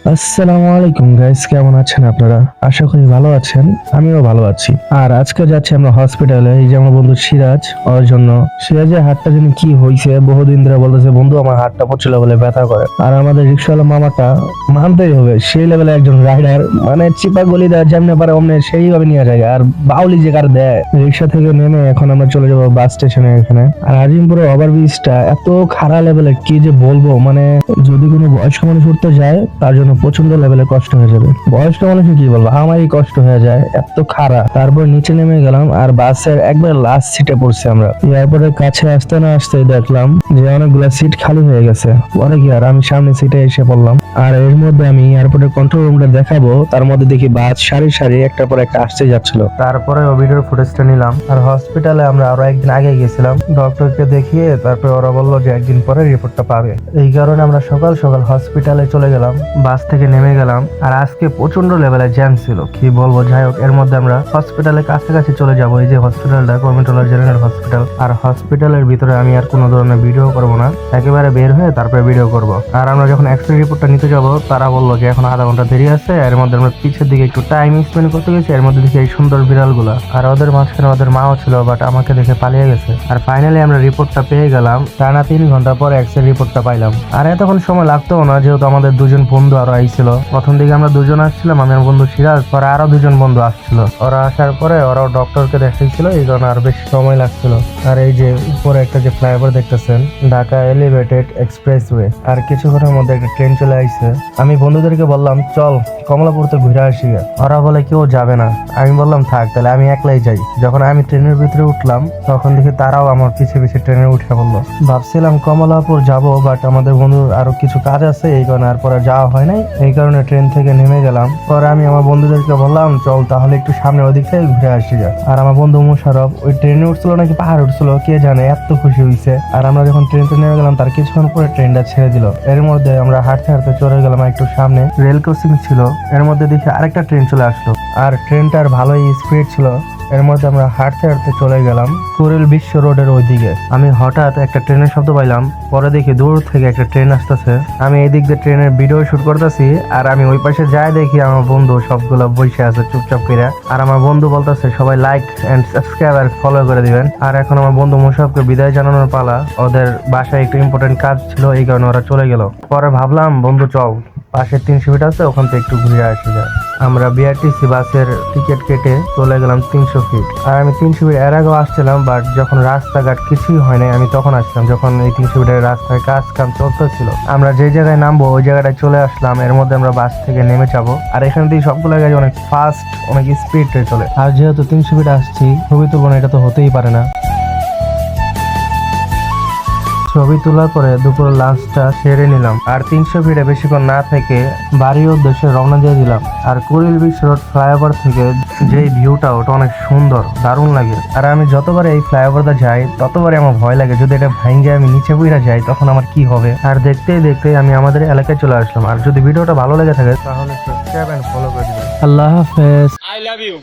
আসসালামু আলাইকুম গাইস, কেমন আছেন আপনারা? আশা করি ভালো আছেন, আমিও ভালো আছি। আর আজকে যাচ্ছি আমরা হসপিটালে। এই যে আমার বন্ধু সিরাজ, ওর জন্য। সিরাজের হাতটা যেন কি হয়েছে, বহুদিন ধরে বলতেছে বন্ধু আমার হাতটা পড়ছিল বলে ব্যথা করে। আর আমাদের রিক্সাওয়ালা মামাটা মানতেই হবে, সেই লেভেলে একজন রাইডার, মানে চিপা গলি দেয় যেমনি পারে অমনি সেইভাবে নিয়ে যায়। আর বাউলি যে কার দেয়। রিক্সা থেকে নেমে এখন আমরা চলে যাবো বাস স্টেশনে এখানে। আর আজিমপুরের ওভারব্রিজটা এত খারাপ লেভেলের, কি যে বলবো, মানে যদি কোনো বয়স্ক মানুষ উঠতে যায় তার জন্য প্রচন্ড লেভেলে কষ্ট হয়ে যাবে। বয়স্ক মানুষের কি বলবো, আমারই কষ্ট হয়ে যায়, এত খারাপ। তারপর নিচে নেমে গেলাম আর বাসের একবার লাস্ট সিটে পড়ছি আমরা। এয়ারপোর্টের কাছে আসতে না আসতে দেখলাম যে অনেকগুলো সিট খালি হয়ে গেছে। পরে কি আর আমি সামনে সিটে এসে পড়লাম। আর এর মধ্যে আমি এয়ারপোর্টের কন্ট্রোল রুমটা দেখাবো, তার মধ্যে দেখি বাস সারি সারি একটা পর একটা আসতে যাচ্ছিল। তারপরে ও ভিডিওর ফুটেজটা নিলাম। আর হসপিটালে আমরা আরো একদিন আগে গেছিলাম, ডক্টরকে দেখিয়ে তারপরে ওরা বললো যে একদিন পরে রিপোর্টটা পাবে। এই কারণে আমরা সকাল সকাল হসপিটালে চলে গেলাম, বাস থেকে নেমে গেলাম। আর আজকে প্রচন্ড লেভেলে জ্যাম ছিল, কি বলবো। যাই হোক, এর মধ্যে আমরা হসপিটালের কাছাকাছি চলে যাবো। এই যে হসপিটালটা কমিটোলা জেনারেল হসপিটাল। আর হসপিটালের ভিতরে আমি আর কোনো ধরনের ভিডিও করবো না, একেবারে বের হয়ে তারপরে ভিডিও করব। আর আমরা যখন এক্সরে রিপোর্টটা নিতে যাব, তারা বললো যে এখন আধা ঘন্টা দেরি আছে। এর মধ্যে আমরা পিছের দিকে একটু টাইম স্পেন্ড করতে গেছি, এর মধ্যে দেখি এই সুন্দর বিড়ালগুলা। আর ওদের মাঝখানে ওদের মাও ছিল, বাট আমাকে দেখে পালিয়ে গেছে। আর ফাইনালি আমরা রিপোর্টটা পেয়ে গেলাম। টানা 3 ঘন্টা পর এক্সরে রিপোর্টটা পাইলাম। আর এতক্ষণ সময় লাগতো না, যেহেতু আমাদের দুজন বন্ধু আরো আইছিল। প্রথম দিকে আমরা দুজন আসছিলাম, আমি আমার বন্ধু সিরাজ, পরে আরো দুজন বন্ধু আসছিল। ওরা আসার পরে ওরাও ডক্টরকে দেখাইছিল, এই কারণে আর বেশি সময় লাগছিল। আর এই যে উপরে একটা যে ফ্লাইওভার দেখতেছেন, ঢাকা এলিভেটেড এক্সপ্রেসওয়ে। আর কিছুক্ষণের মধ্যে একটা ট্রেন চলে আসছে। আমি বন্ধুদেরকে বললাম চল কমলাপুর তো ঘুরে আসি। ওরা বলে কেউ যাবে না। আমি বললাম থাক, তাহলে আমি একলাই যাই। যখন আমি ট্রেনের ভিতরে উঠলাম, তখন দেখি তারাও আমার পিছে পিছে ট্রেনে উঠে পড়লো। ভাবছিলাম কমলাপুর যাব, বাট আমাদের বন্ধুর আরো কিছু কাজ আছে, এই কারণে আর পরে যাওয়া হয় নাই। এই কারণে ট্রেন থেকে নেমে গেলাম। পরে আমি আমার বন্ধুদেরকে বললাম চল তাহলে একটু সামনে ওদিক থেকে ঘুরে আসি। আর আমার বন্ধু মুশারফ ওই ট্রেনে উঠছিল নাকি পাহাড় উঠছিল, কে জানে, এত খুশি হয়েছে। আর আমরা যখন ট্রেনতে নেমে গেলাম, তার কিছুক্ষণ পরে ট্রেনটা ছেড়ে দিল। এর মধ্যে আমরা হাঁটতে হাঁটতে চলে গেলাম একটু সামনে, রেল ক্রসিং ছিল। এর মধ্যে দেখি আরেকটা ট্রেন চলে আসলো, আর ট্রেনটার ভালোই স্পিড ছিল। এর মধ্যে আমরা হাঁটতে হাঁটতে চলে গেলাম কুড়িল বিশ্ব রোডের ওইদিকে। আমি হঠাৎ একটা ট্রেনের শব্দ পাইলাম, পরে দেখি দূর থেকে একটা ট্রেন আসতেছে। আমি এদিক দিয়ে ট্রেনের ভিডিও শুট করতেছি, আর আমি ওই পাশে যাই দেখি আমার বন্ধু সবগুলো বসে আছে চুপচাপ করে। আর আমার বন্ধু বলতেছে সবাই লাইক এন্ড সাবস্ক্রাইব আর ফলো করে দিবেন। আর এখন আমার বন্ধু মুশারফকে বিদায় জানানোর পালা। ওদের বাসায় একটু ইম্পর্টেন্ট কাজ ছিল, এই কারণে ওরা চলে গেল। পরে ভাবলাম বন্ধু চল, পাশে 300 ফিট আছে, ওখান থেকে একটু ঘুরে আসি যায়। আমরা বিআরটিসি বাসের টিকিট কেটে চলে গেলাম 300 ফিট। আর আমি 300 ফিট এর আগেও আসছিলাম, বাট যখন রাস্তাঘাট কিছুই হয় নাই আমি তখন আসলাম, যখন এই 300 ফিটের রাস্তায় কাজ কাম চলতেছিল। আমরা যে জায়গায় নামবো ওই জায়গাটায় চলে আসলাম। এর মধ্যে আমরা বাস থেকে নেমে যাবো। আর এখান থেকে সবগুলো গাড়ি অনেক ফাস্ট, অনেক স্পিডে চলে। আর যেহেতু 300 ফিট আসছি, ছবি তুলবো না এটা তো হতেই পারে না। ছবি তোলার পরে দুপুরের লাঞ্চটা সেরে নিলাম। আর 300 ফিটে বেশিক্ষণ না থেকে বাড়ির উদ্দেশ্যে রওনা দিয়ে দিলাম। আর কুড়িল বিশ্ব রোড ফ্লাইওভার থেকে যে ভিউটা, ওটা অনেক সুন্দর, দারুণ লাগে। আর আমি যতবার এই ফ্লাইওভারটা যাই ততবারই আমার ভয় লাগে, যদি এটা ভাঙে আমি নিচে বইরা যাই তখন আমার কি হবে। আর দেখতেই দেখতে আমি আমাদের এলাকায় চলে আসলাম। আর যদি ভিডিওটা ভালো লেগে থাকে তাহলে সাবস্ক্রাইব এন্ড ফলো করে দিবেন। আল্লাহ হাফেজ। I love you.